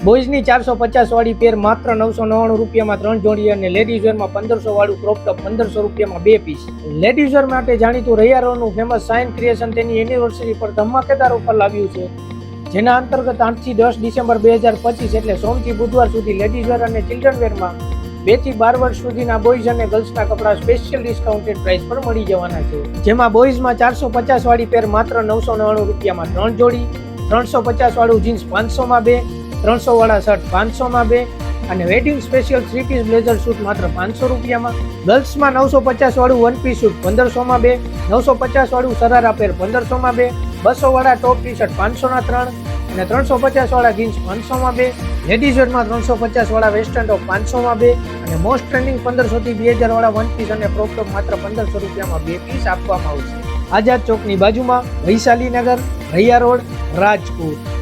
બોયઝની 450 વાળી પેર માત્ર 999 રૂપિયામાં 3 જોડી અને લેડીઝ વેરમાં 1500 વાળું ક્રોપ ટોપ 1500 રૂપિયામાં 2 પીસ. લેડીઝ વેર માટે જાણીતું રૈયારોનું ફેમસ સાઇન ક્રિએશન તેની એનિવર્સરી પર ધમાકેદાર ઓફર લાવ્યું છે, જેના અંતર્ગત 8 થી 10 ડિસેમ્બર 2025 એટલે સોમથી બુધવાર સુધી લેડીઝ વેર અને ચિલ્ડ્રન વેરમાં 2 થી 12 વર્ષ સુધીના બોયઝ અને ગર્લ્સના કપડાં સ્પેશિયલ ડિસ્કાઉન્ટેડ પ્રાઇસ પર મળી જવાના છે, જેમાં બોયઝમાં 450 વાળી પેર માત્ર 999 રૂપિયામાં 3 જોડી, 350 વાળું જીન્સ 500 માં 2, 300 વાળા શર્ટ 500 માં 2 અને wedding special 3 piece blazer suit માત્ર 500 રૂપિયામાં. ગર્લ્સમાં 950 વાળું 1 પીસ સૂટ 1500 માં 2, 950 વાળું શરારા પેર 1500 માં 2, 200 વાળા ટોપ ટી શર્ટ 500 ના 3 અને 350 વાળા જીન્સ 500 માં 2, લેડીઝ વેરમાં 350 વાળા વેસ્ટર્ન ટોપ 500 માં 2 અને મોસ્ટ ટ્રેન્ડિંગ 1500 થી 2000 વાળા 1 પીસ અને ક્રોપ ટોપ માત્ર 1500 રૂપિયામાં 2 પીસ આપવામાં આવશે. આઝાદ ચોકની બાજુમાં, વૈશાલીનગર, રૈયા રોડ, રાજકોટ.